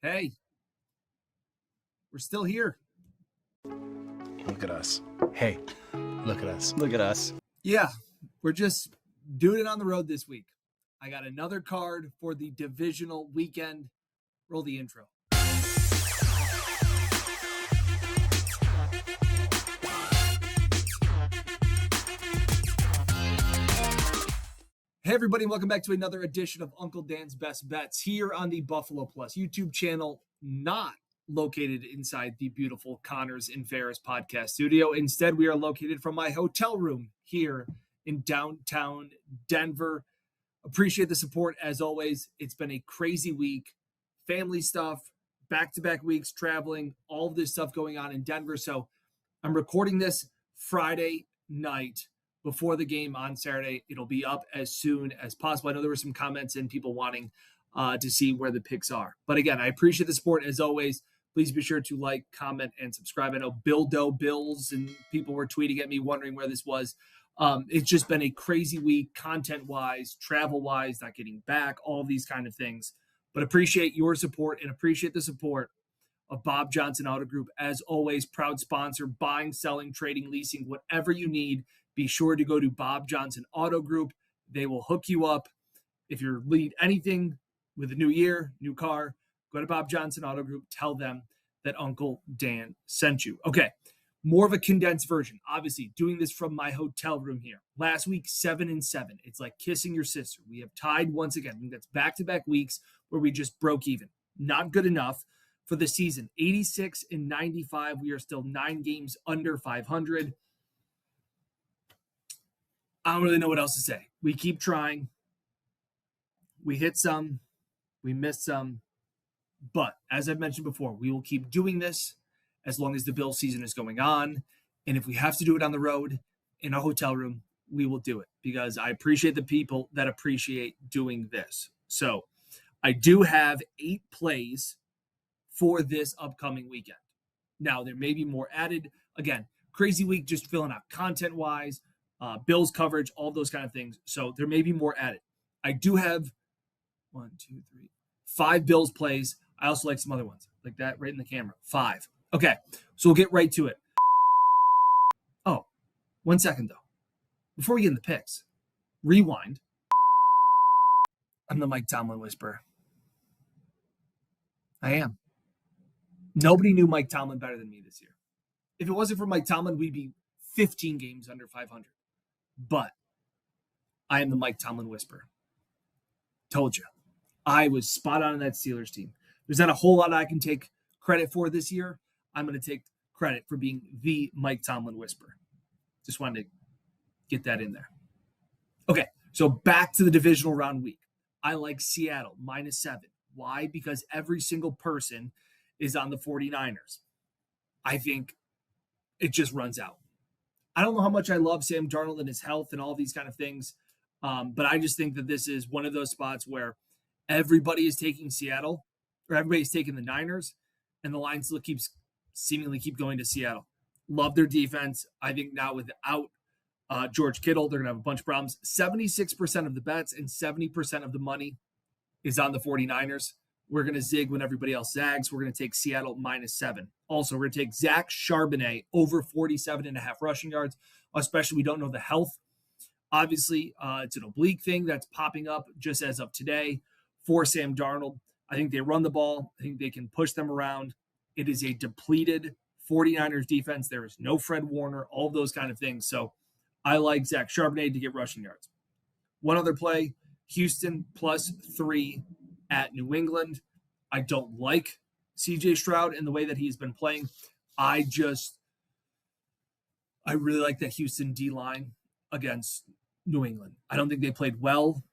Hey, we're still here. Look at us. Hey, look at us. Look at us. Yeah, we're just doing it on the road this week. I got another card for the Divisional weekend. Roll the intro. Hey everybody, welcome back to another edition of Uncle Dan's Best Bets here on the Buffalo Plus YouTube channel, not located inside the beautiful Connors and Ferris podcast studio. Instead, we are located from my hotel room here in downtown Denver. Appreciate the support as always. It's been a crazy week, family stuff, back-to-back weeks, traveling, all of this stuff going on in Denver. So I'm recording this Friday night before the game on Saturday. It'll be up as soon as possible. I know there were some comments and people wanting to see where the picks are. But again, I appreciate the support as always. Please be sure to like, comment, and subscribe. I know Bills and people were tweeting at me wondering where this was. It's just been a crazy week, content-wise, travel-wise, not getting back, all of these kind of things. But appreciate your support and appreciate the support of Bob Johnson Auto Group. As always, proud sponsor, buying, selling, trading, leasing, whatever you need. Be sure to go to Bob Johnson Auto Group. They will hook you up. If you need anything with a new year, new car, go to Bob Johnson Auto Group. Tell them that Uncle Dan sent you. Okay, more of a condensed version. Obviously, doing this from my hotel room here. Last week, 7-7. It's like kissing your sister. We have tied once again. I think that's back-to-back weeks where we just broke even. Not good enough for the season. 86-95. We are still 9 games under 500. I don't really know what else to say. We keep trying. We hit some. We missed some. But as I've mentioned before, we will keep doing this as long as the Bill season is going on. And if we have to do it on the road in a hotel room, we will do it because I appreciate the people that appreciate doing this. So I do have 8 plays for this upcoming weekend. Now, there may be more added. Again, crazy week, just filling out content-wise. Bills coverage, all those kind of things. So there may be more added. I do have 5 Bills plays. I also like some other ones like that right in the camera. 5. Okay, so we'll get right to it. Oh, 1 second though. Before we get in the picks, rewind. I'm the Mike Tomlin whisperer. I am. Nobody knew Mike Tomlin better than me this year. If it wasn't for Mike Tomlin, we'd be 15 games under 500. But I am the Mike Tomlin whisperer. Told you. I was spot on in that Steelers team. There's not a whole lot I can take credit for this year. I'm going to take credit for being the Mike Tomlin whisperer. Just wanted to get that in there. Okay, so back to the divisional round week. I like Seattle, -7. Why? Because every single person is on the 49ers. I think it just runs out. I don't know how much I love Sam Darnold and his health and all these kind of things, but I just think that this is one of those spots where everybody is taking Seattle, or everybody's taking the Niners, and the line still seemingly keep going to Seattle. Love their defense. I think now without George Kittle, they're going to have a bunch of problems. 76% of the bets and 70% of the money is on the 49ers. We're going to zig when everybody else zags. We're going to take Seattle -7. Also, we're going to take Zach Charbonnet over 47.5 rushing yards, especially we don't know the health. Obviously, it's an oblique thing that's popping up just as of today for Sam Darnold. I think they run the ball. I think they can push them around. It is a depleted 49ers defense. There is no Fred Warner, all those kind of things. So I like Zach Charbonnet to get rushing yards. One other play, Houston +3 at New England. I don't like CJ Stroud and the way that he's been playing. I really like that Houston D-line against New England. I don't think they played well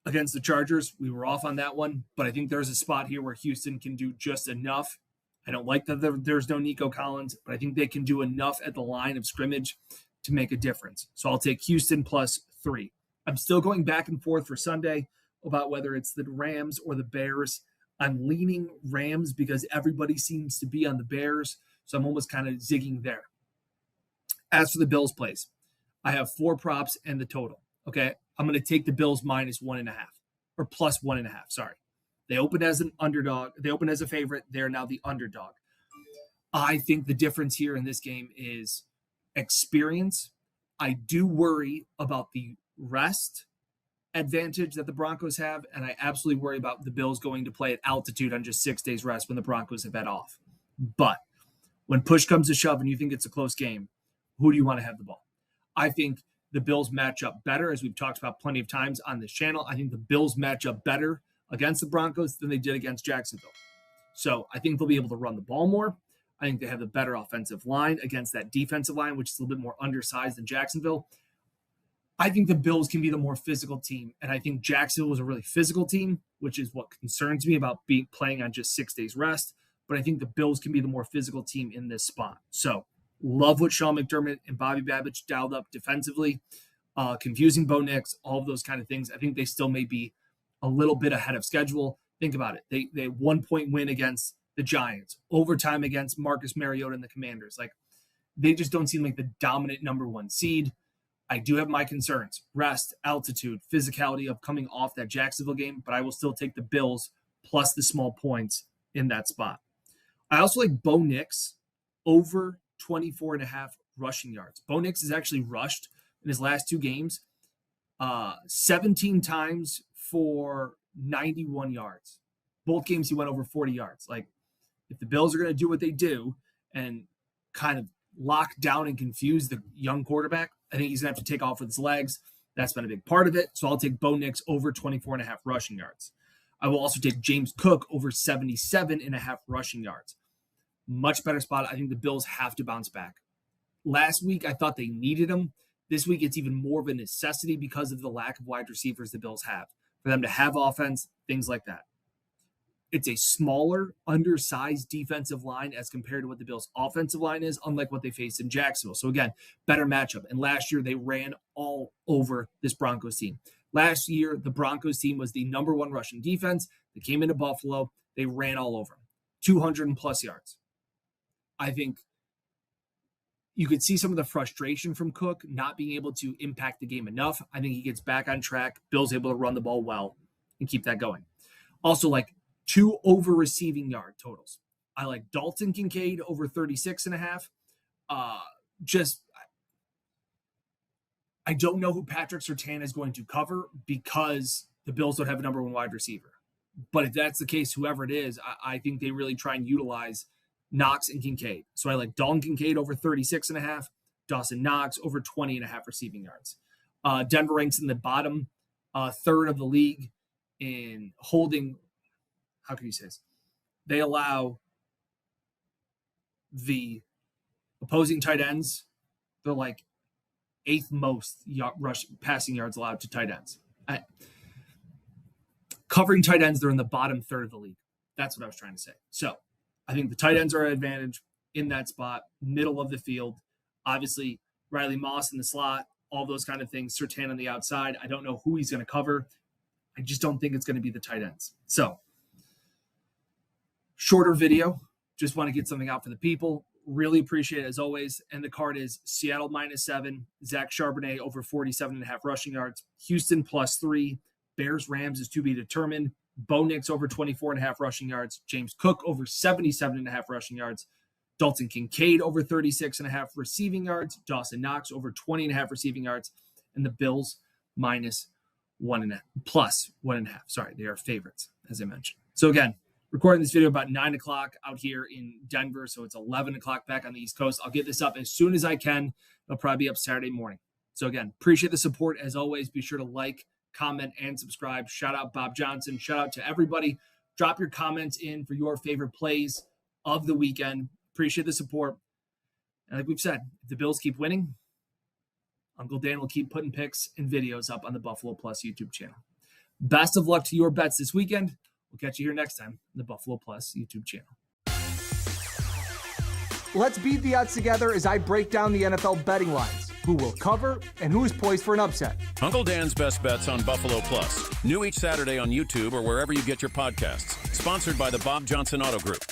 against the Chargers. We were off on that one, but I think there's a spot here where Houston can do just enough. I don't like that there's no Nico Collins, but I think they can do enough at the line of scrimmage to make a difference. So I'll take Houston +3. I'm still going back and forth for Sunday about whether it's the Rams or the Bears. I'm leaning Rams because everybody seems to be on the Bears, so I'm almost kind of zigging there. As for the Bills plays, I have 4 props and the total. Okay, I'm going to take the Bills -1.5 or +1.5. Sorry, They opened as an underdog. They opened as a favorite. They're now the underdog. I think the difference here in this game is experience. I do worry about the rest advantage that the Broncos have, and I absolutely worry about the Bills going to play at altitude on just 6 days rest when the Broncos have had off. But when push comes to shove and you think it's a close game, who do you want to have the ball? I think the Bills match up better, as we've talked about plenty of times on this channel. I think the Bills match up better against the Broncos than they did against Jacksonville. So I think they'll be able to run the ball more. I think they have the better offensive line against that defensive line, which is a little bit more undersized than Jacksonville. I think the Bills can be the more physical team, and I think Jacksonville was a really physical team, which is what concerns me about playing on just 6 days rest. But I think the Bills can be the more physical team in this spot. So love what Sean McDermott and Bobby Babich dialed up defensively, confusing Bo Nix, all of those kind of things. I think they still may be a little bit ahead of schedule. Think about it. They 1 point win against the Giants, overtime against Marcus Mariota and the Commanders. Like, they just don't seem like the dominant number one seed. I do have my concerns. Rest, altitude, physicality of coming off that Jacksonville game, but I will still take the Bills plus the small points in that spot. I also like Bo Nix over 24.5 rushing yards. Bo Nix has actually rushed in his last 2 games 17 times for 91 yards. Both games he went over 40 yards. Like, if the Bills are going to do what they do and kind of lock down and confuse the young quarterback, I think he's going to have to take off with his legs. That's been a big part of it. So I'll take Bo Nix over 24.5 rushing yards. I will also take James Cook over 77.5 rushing yards. Much better spot. I think the Bills have to bounce back. Last week, I thought they needed him. This week, it's even more of a necessity because of the lack of wide receivers the Bills have. For them to have offense, things like that. It's a smaller, undersized defensive line as compared to what the Bills' offensive line is, unlike what they faced in Jacksonville. So again, better matchup. And last year, they ran all over this Broncos team. Last year, the Broncos team was the number 1 rushing defense. They came into Buffalo. They ran all over them. 200 and plus yards. I think you could see some of the frustration from Cook not being able to impact the game enough. I think he gets back on track. Bill's able to run the ball well and keep that going. Also, like 2 over receiving yard totals. I like Dalton Kincaid over 36.5. I don't know who Patrick Surtain is going to cover because the Bills don't have a number 1 wide receiver. But if that's the case, whoever it is, I think they really try and utilize Knox and Kincaid. So I like Dalton Kincaid over 36.5, Dawson Knox over 20.5 receiving yards. Denver ranks in the bottom third of the league in holding. How can you say this? They allow the opposing tight ends, they're like 8th most passing yards allowed to tight ends. Covering tight ends, they're in the bottom third of the league. That's what I was trying to say. So I think the tight ends are an advantage in that spot, middle of the field. Obviously, Riley Moss in the slot, all those kind of things. Surtain on the outside. I don't know who he's going to cover. I just don't think it's going to be the tight ends. So, shorter video. Just want to get something out for the people. Really appreciate it as always. And the card is Seattle -7, Zach Charbonnet over 47.5 rushing yards, Houston +3, Bears Rams is to be determined, Bo Nix over 24.5 rushing yards, James Cook over 77.5 rushing yards, Dalton Kincaid over 36.5 receiving yards, Dawson Knox over 20.5 receiving yards, and the Bills +1.5. Sorry, they are favorites, as I mentioned. So again, recording this video about 9 o'clock out here in Denver, so it's 11 o'clock back on the East Coast. I'll get this up as soon as I can. It'll probably be up Saturday morning. So again, appreciate the support as always. Be sure to like, comment, and subscribe. Shout out Bob Johnson. Shout out to everybody. Drop your comments in for your favorite plays of the weekend. Appreciate the support. And like we've said, if the Bills keep winning, Uncle Dan will keep putting pics and videos up on the Buffalo Plus YouTube channel. Best of luck to your bets this weekend. We'll catch you here next time on the Buffalo Plus YouTube channel. Let's beat the odds together as I break down the NFL betting lines, who will cover, and who is poised for an upset. Uncle Dan's Best Bets on Buffalo Plus. New each Saturday on YouTube or wherever you get your podcasts. Sponsored by the Bob Johnson Auto Group.